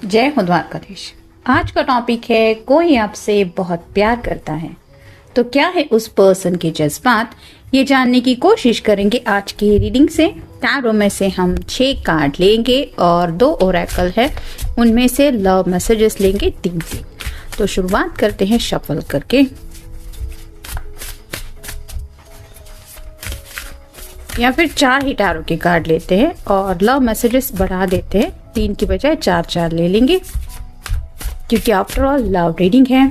जय हो द्वारकाधीश। आज का टॉपिक है कोई आपसे बहुत प्यार करता है तो क्या है उस पर्सन के जज्बात, ये जानने की कोशिश करेंगे आज की रीडिंग से। टैरो में से हम 6 कार्ड लेंगे और 2 ओरेकल है, उनमें से लव मैसेजेस लेंगे 3 से। तो शुरुआत करते हैं शफल करके। या फिर 4 ही टैरो के कार्ड लेते हैं और लव मैसेजेस बढ़ा देते हैं, 3 की बजाय 4 ले लेंगे क्योंकि आफ्टर ऑल लव रीडिंग है।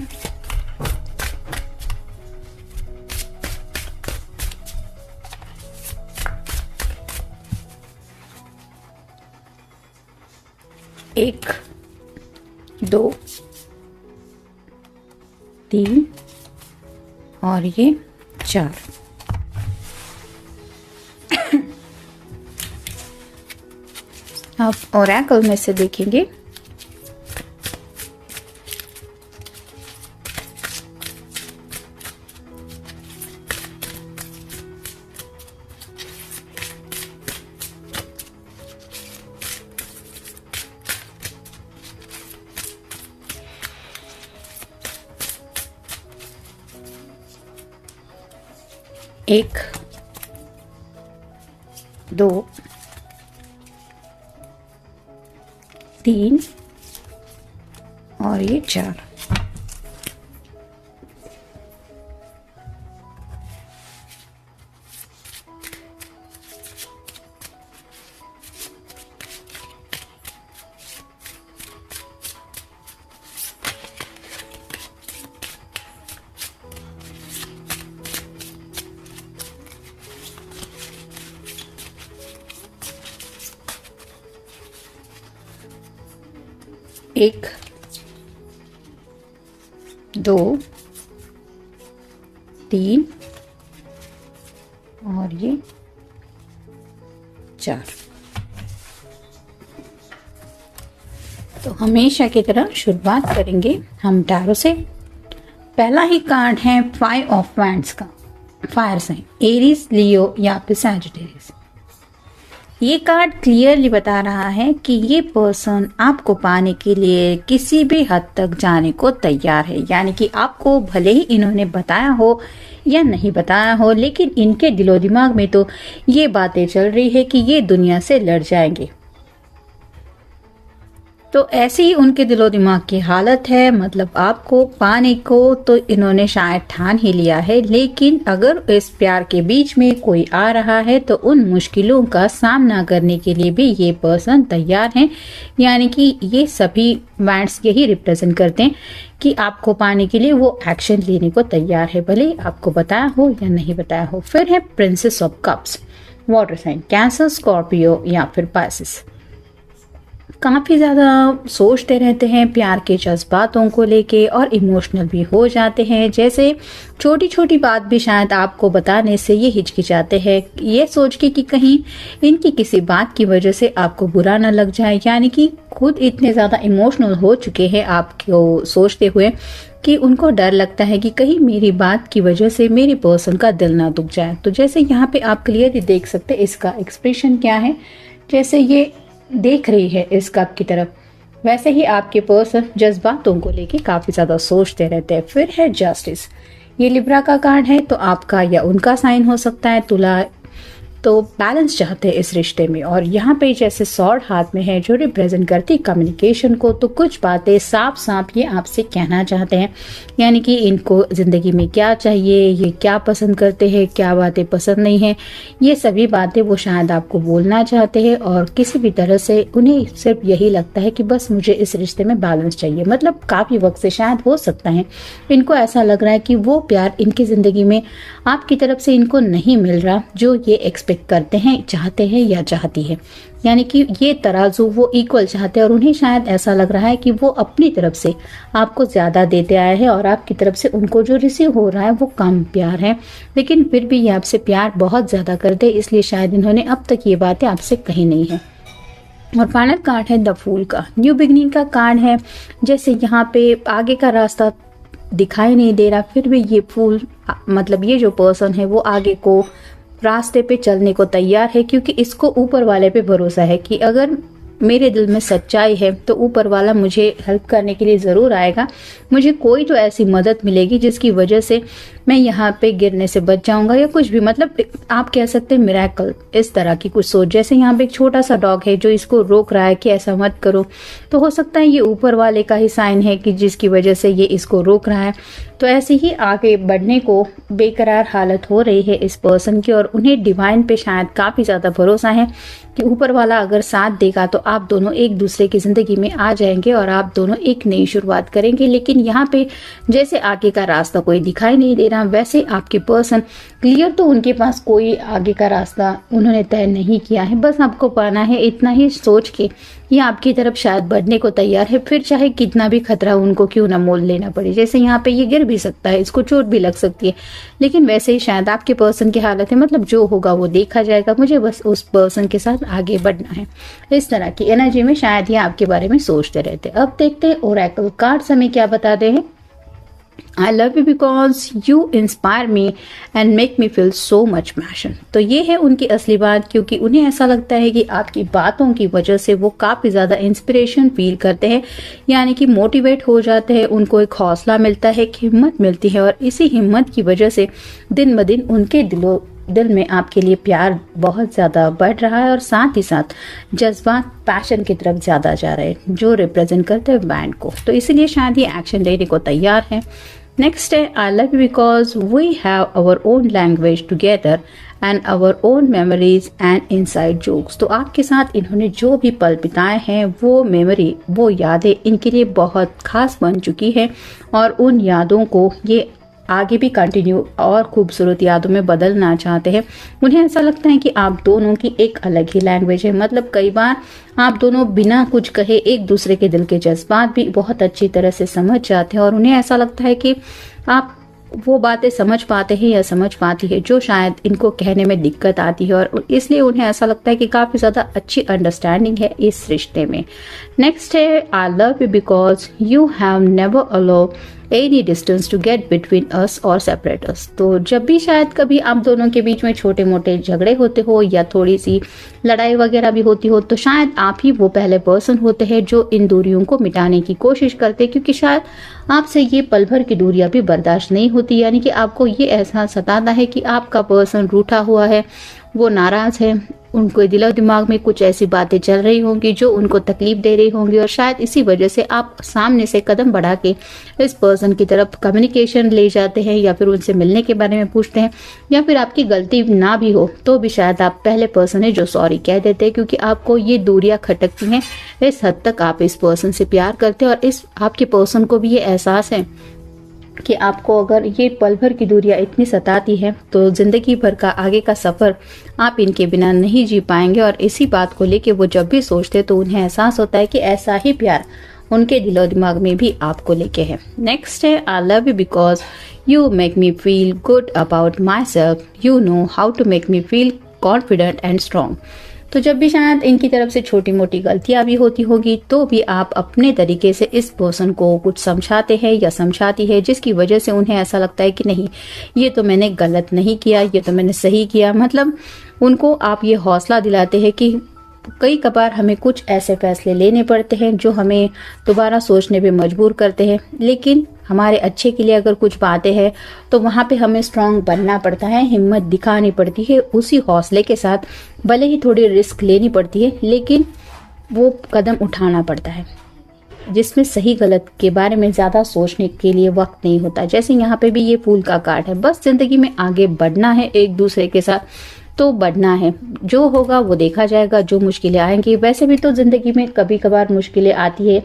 एक, 2, 3 और ये 4। आप ओरेकल में से देखेंगे। एक, 2, 3 और ये 4। एक, 2, 3 और ये 4। तो हमेशा की तरह शुरुआत करेंगे हम टैरो से। पहला ही कार्ड है 5 ऑफ वैंड्स का, फायर साइन, एरीज, लियो या फिर सैजिटेरियस। ये कार्ड क्लियरली बता रहा है कि ये पर्सन आपको पाने के लिए किसी भी हद तक जाने को तैयार है। यानी कि आपको भले ही इन्होंने बताया हो या नहीं बताया हो, लेकिन इनके दिलो दिमाग में तो ये बातें चल रही है कि ये दुनिया से लड़ जाएंगे। तो ऐसी ही उनके दिलो दिमाग की हालत है। मतलब आपको पाने को तो इन्होंने शायद ठान ही लिया है, लेकिन अगर इस प्यार के बीच में कोई आ रहा है तो उन मुश्किलों का सामना करने के लिए भी ये पर्सन तैयार हैं। यानी कि ये सभी वैंड्स यही रिप्रेजेंट करते हैं कि आपको पाने के लिए वो एक्शन लेने को तैयार है, भले आपको बताया हो या नहीं बताया हो। फिर है princess of cups, water sign, cancer, Scorpio या फिर पाइसेस। काफ़ी ज़्यादा सोचते रहते हैं प्यार के जज्बातों को लेके और इमोशनल भी हो जाते हैं। जैसे छोटी छोटी बात भी शायद आपको बताने से ये हिचकिचाते हैं, ये सोच के कि कहीं इनकी किसी बात की वजह से आपको बुरा ना लग जाए। यानी कि खुद इतने ज़्यादा इमोशनल हो चुके हैं आपको सोचते हुए कि उनको डर लगता है कि कहीं मेरी बात की वजह से मेरे पर्सन का दिल ना दुख जाए। तो जैसे यहाँ पे आप क्लियरली देख सकते हैं इसका एक्सप्रेशन क्या है। जैसे ये देख रही है इस कप की तरफ, वैसे ही आपके पर्सन जज्बातों को लेके काफी ज्यादा सोचते रहते हैं। फिर है जस्टिस, ये लिब्रा का कार्ड है, तो आपका या उनका साइन हो सकता है। तुला तो बैलेंस चाहते हैं इस रिश्ते में। और यहाँ पे जैसे सॉर्ड हाथ में है जो रिप्रेजेंट करती है कम्युनिकेशन को, तो कुछ बातें साफ साफ ये आपसे कहना चाहते हैं। यानी कि इनको जिंदगी में क्या चाहिए, ये क्या पसंद करते हैं, क्या बातें पसंद नहीं है, ये सभी बातें वो शायद आपको बोलना चाहते हैं। और किसी भी तरह से उन्हें सिर्फ यही लगता है कि बस मुझे इस रिश्ते में बैलेंस चाहिए। मतलब काफी वक्त से शायद हो सकता है इनको ऐसा लग रहा है कि वो प्यार इनकी जिंदगी में आपकी तरफ से इनको नहीं मिल रहा जो ये एक्सपेक्ट करते हैं, चाहते हैं या चाहती है। यानी कि ये तराजू वो इक्वल चाहते हैं और उन्हें शायद ऐसा लग रहा है कि वो अपनी तरफ से आपको ज्यादा देते आए हैं और आपकी तरफ से उनको जो रिसीव हो रहा है वो कम प्यार है। लेकिन फिर भी ये आपसे प्यार बहुत ज्यादा करते हैं, इसलिए शायद इन्होंने अब तक ये बातें आपसे कही नहीं है। और फाइनल कार्ड है द फूल का, न्यू बिगनिंग का कार्ड है। जैसे यहाँ पे आगे का रास्ता दिखाई नहीं दे रहा, फिर भी ये फूल मतलब ये जो पर्सन है वो आगे को रास्ते पे चलने को तैयार है, क्योंकि इसको ऊपर वाले पे भरोसा है कि अगर मेरे दिल में सच्चाई है तो ऊपर वाला मुझे हेल्प करने के लिए ज़रूर आएगा। मुझे कोई तो ऐसी मदद मिलेगी जिसकी वजह से मैं यहाँ पे गिरने से बच जाऊंगा, या कुछ भी, मतलब आप कह सकते हैं मिरेकल, इस तरह की कुछ सोच। जैसे यहाँ पे एक छोटा सा डॉग है जो इसको रोक रहा है कि ऐसा मत करो, तो हो सकता है ये ऊपर वाले का ही साइन है कि जिसकी वजह से ये इसको रोक रहा है। तो ऐसे ही आगे बढ़ने को बेकरार हालत हो रही है इस पर्सन की, और उन्हें डिवाइन पे शायद काफ़ी ज़्यादा भरोसा है कि ऊपर वाला अगर साथ देगा तो आप दोनों एक दूसरे की ज़िंदगी में आ जाएंगे और आप दोनों एक नई शुरुआत करेंगे। लेकिन यहाँ पे जैसे आगे का रास्ता कोई दिखाई नहीं दे रहा, वैसे आपके पर्सन क्लियर तो उनके पास कोई आगे का रास्ता उन्होंने तय नहीं किया है। बस आपको पाना है इतना ही सोच के ये आपकी तरफ शायद बढ़ने को तैयार है, फिर चाहे कितना भी खतरा उनको क्यों ना मोल लेना पड़े। जैसे यहाँ पे ये गिर भी सकता है, इसको चोट भी लग सकती है, लेकिन वैसे ही शायद आपके पर्सन की हालत है, मतलब जो होगा वो देखा जाएगा, मुझे बस उस पर्सन के साथ आगे बढ़ना है। इस तरह की एनर्जी में शायद ये आपके बारे में सोचते रहते। अब देखते हैं ओरेकल कार्ड्स हमें क्या बताते हैं। I love you because you inspire me and make me feel so much passion। तो ये है उनकी असली बात, क्योंकि उन्हें ऐसा लगता है कि आपकी बातों की वजह से वो काफ़ी ज़्यादा इंस्पिरेशन फील करते हैं, यानी कि मोटिवेट हो जाते हैं, उनको एक हौसला मिलता है, एक हिम्मत मिलती है, और इसी हिम्मत की वजह से दिन ब दिन उनके दिल में आपके लिए प्यार बहुत ज़्यादा बढ़ रहा है, और साथ ही साथ जज्बात पैशन की तरफ ज़्यादा जा रहे हैं जो रिप्रेजेंट करते हैं बैंड को। तो इसीलिए शायद ये एक्शन लेने को तैयार है। नेक्स्ट है I love you because we have our own language together and our own memories and inside jokes. तो आपके साथ इन्होंने जो भी पल बिताए हैं वो मेमोरी, वो यादें इनके लिए बहुत खास बन चुकी है, और उन यादों को ये आगे भी कंटिन्यू और खूबसूरत यादों में बदलना चाहते हैं। उन्हें ऐसा लगता है कि आप दोनों की एक अलग ही लैंग्वेज है, मतलब कई बार आप दोनों बिना कुछ कहे एक दूसरे के दिल के जज्बात भी बहुत अच्छी तरह से समझ जाते हैं, और उन्हें ऐसा लगता है कि आप वो बातें समझ पाते हैं या समझ पाती है जो शायद इनको कहने में दिक्कत आती है, और इसलिए उन्हें ऐसा लगता है कि काफ़ी ज़्यादा अच्छी अंडरस्टैंडिंग है इस रिश्ते में। नेक्स्ट है I love you because you have never allow any distance to get between us और सेपरेट अस। तो जब भी शायद कभी आप दोनों के बीच में छोटे मोटे झगड़े होते हो या थोड़ी सी लड़ाई वगैरह भी होती हो, तो शायद आप ही वो पहले पर्सन होते हैं जो इन दूरियों को मिटाने की कोशिश करते हैं, क्योंकि शायद आपसे ये पल भर की दूरियां भी बर्दाश्त नहीं होती, यानी कि आपको ये एहसास सताता है कि आपका पर्सन रूठा हुआ है, वो नाराज है, उनको दिलो दिमाग में कुछ ऐसी बातें चल रही होंगी जो उनको तकलीफ दे रही होंगी, और शायद इसी वजह से आप सामने से कदम बढ़ा के इस पर्सन की तरफ कम्युनिकेशन ले जाते हैं, या फिर उनसे मिलने के बारे में पूछते हैं, या फिर आपकी गलती ना भी हो तो भी शायद आप पहले पर्सन है जो सॉरी कह देते हैं, क्योंकि आपको ये दूरियां खटकती हैं। इस हद तक आप इस पर्सन से प्यार करते हैं, और इस आपके पर्सन को भी ये एहसास है कि आपको अगर ये पल भर की दूरियां इतनी सताती है तो जिंदगी भर का आगे का सफर आप इनके बिना नहीं जी पाएंगे। और इसी बात को लेके वो जब भी सोचते तो उन्हें एहसास होता है कि ऐसा ही प्यार उनके दिलो दिमाग में भी आपको लेके है। नेक्स्ट है I love you because you make me feel good about myself, you know how to make me feel confident and strong. तो जब भी शायद इनकी तरफ से छोटी मोटी गलतियां भी होती होगी तो भी आप अपने तरीके से इस पर्सन को कुछ समझाते हैं या समझाती है, जिसकी वजह से उन्हें ऐसा लगता है कि नहीं, ये तो मैंने गलत नहीं किया, ये तो मैंने सही किया। मतलब उनको आप ये हौसला दिलाते हैं कि कई कबार हमें कुछ ऐसे फैसले लेने पड़ते हैं जो हमें दोबारा सोचने पे मजबूर करते हैं, लेकिन हमारे अच्छे के लिए अगर कुछ बातें हैं तो वहाँ पे हमें स्ट्रांग बनना पड़ता है, हिम्मत दिखानी पड़ती है, उसी हौसले के साथ भले ही थोड़ी रिस्क लेनी पड़ती है, लेकिन वो कदम उठाना पड़ता है जिसमें सही गलत के बारे में ज़्यादा सोचने के लिए वक्त नहीं होता। जैसे यहाँ पे भी ये फूल का कार्ड है, बस जिंदगी में आगे बढ़ना है एक दूसरे के साथ, तो बढ़ना है, जो होगा वो देखा जाएगा, जो मुश्किलें आएंगी। वैसे भी तो जिंदगी में कभी कभार मुश्किलें आती है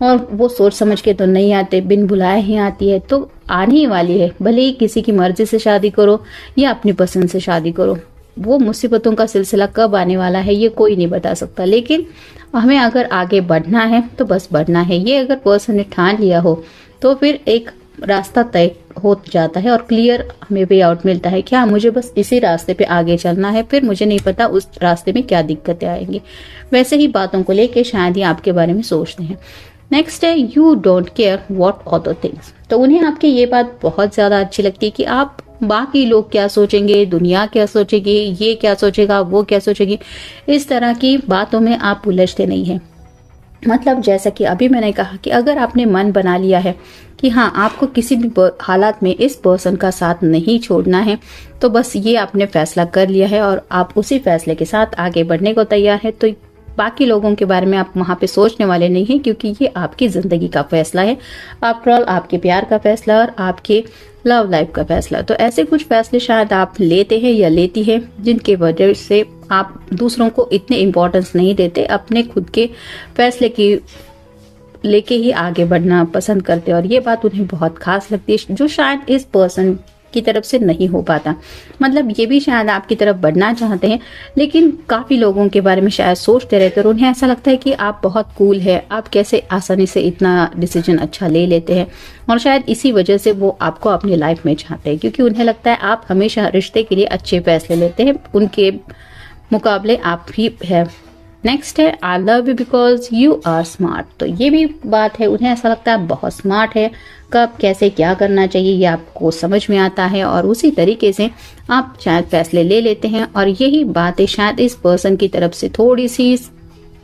और वो सोच समझ के तो नहीं आते, बिन बुलाए ही आती है, तो आने ही वाली है। भले ही किसी की मर्जी से शादी करो या अपनी पसंद से शादी करो, वो मुसीबतों का सिलसिला कब आने वाला है ये कोई नहीं बता सकता, लेकिन हमें अगर आगे बढ़ना है तो बस बढ़ना है। ये अगर पर्सन ने ठान लिया हो तो फिर एक रास्ता तय हो जाता है और क्लियर हमें वे आउट मिलता है कि हाँ, मुझे बस इसी रास्ते पे आगे चलना है, फिर मुझे नहीं पता उस रास्ते में क्या दिक्कतें आएंगी। वैसे ही बातों को लेके शायद ही आपके बारे में सोचते हैं। नेक्स्ट है you don't care what other things. तो उन्हें आपकी ये बात बहुत ज्यादा अच्छी लगती है कि आप बाकी लोग क्या सोचेंगे, दुनिया क्या सोचेगी, ये क्या सोचेगा, वो क्या सोचेगी, इस तरह की बातों में आप उलझते नहीं हैं। मतलब जैसा कि अभी मैंने कहा कि अगर आपने मन बना लिया है कि हाँ आपको किसी भी हालात में इस पर्सन का साथ नहीं छोड़ना है, तो बस ये आपने फैसला कर लिया है और आप उसी फैसले के साथ आगे बढ़ने को तैयार है, तो बाकी लोगों के बारे में आप वहां पे सोचने वाले नहीं हैं, क्योंकि ये आपकी जिंदगी का फैसला है। आफ्टरऑल आपके प्यार का फैसला और आपके लव लाइफ का फैसला। तो ऐसे कुछ फैसले शायद आप लेते हैं या लेती है जिनके वजह से आप दूसरों को इतने इम्पोर्टेंस नहीं देते, अपने खुद के फैसले की लेके ही आगे बढ़ना पसंद करते हैं। और ये बात उन्हें बहुत खास लगती है, जो शायद इस पर्सन की तरफ से नहीं हो पाता। मतलब ये भी शायद आपकी तरफ बढ़ना चाहते हैं, लेकिन काफी लोगों के बारे में शायद सोचते रहते हैं और उन्हें ऐसा लगता है कि आप बहुत कूल है, आप कैसे आसानी से इतना डिसीजन अच्छा ले लेते हैं। और शायद इसी वजह से वो आपको अपनी लाइफ में चाहते हैं, क्योंकि उन्हें लगता है आप हमेशा रिश्ते के लिए अच्छे फैसले लेते हैं, उनके मुकाबले आप ही है। नेक्स्ट है I love you because you are smart. तो ये भी बात है, उन्हें ऐसा लगता है बहुत स्मार्ट है, कब कैसे क्या करना चाहिए ये आपको समझ में आता है और उसी तरीके से आप शायद फैसले ले लेते हैं। और यही बातें शायद इस पर्सन की तरफ से थोड़ी सी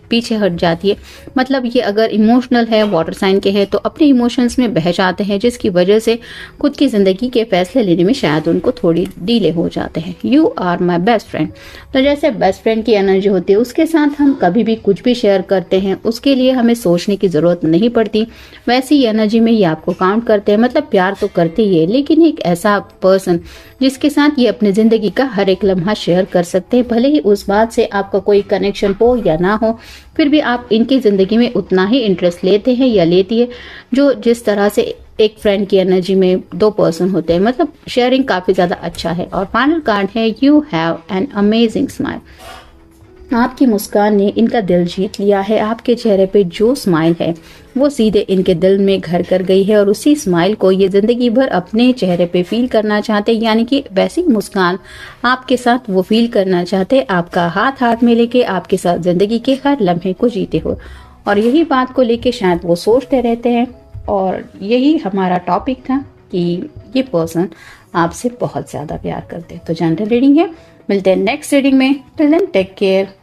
पीछे हट जाती है। मतलब ये अगर इमोशनल है, वाटर साइन के हैं, तो अपने इमोशंस में बह जाते हैं, जिसकी वजह से खुद की जिंदगी के फैसले लेने में शायद उनको थोड़ी डिले हो जाते हैं। You are my best friend. तो जैसे बेस्ट फ्रेंड की एनर्जी होती है, उसके साथ हम कभी भी कुछ भी शेयर करते हैं, उसके लिए हमें सोचने की जरूरत नहीं पड़ती। वैसी एनर्जी में ये आपको काउंट करते हैं। मतलब प्यार तो करते ही है, लेकिन एक ऐसा पर्सन जिसके साथ ये अपनी जिंदगी का हर एक लम्हा शेयर कर सकते हैं, भले ही उस बात से आपका कोई कनेक्शन हो या ना हो, फिर भी आप इनकी जिंदगी में उतना ही इंटरेस्ट लेते हैं या लेती है जो जिस तरह से एक फ्रेंड की एनर्जी में दो पर्सन होते हैं। मतलब शेयरिंग काफी ज्यादा अच्छा है। और फाइनल कार्ड है you have an amazing smile. आपकी मुस्कान ने इनका दिल जीत लिया है। आपके चेहरे पे जो स्माइल है वो सीधे इनके दिल में घर कर गई है और उसी स्माइल को ये जिंदगी भर अपने चेहरे पे फील करना चाहते हैं। यानी कि वैसी मुस्कान आपके साथ वो फील करना चाहते, आपका हाथ हाथ में लेके आपके साथ जिंदगी के हर लम्हे को जीते हो। और यही बात को लेके शायद वो सोचते रहते हैं। और यही हमारा टॉपिक था कि ये पर्सन आपसे बहुत ज्यादा प्यार करते हैं। तो जनरल रीडिंग है, मिलते हैं नेक्स्ट रीडिंग में। Till then take care.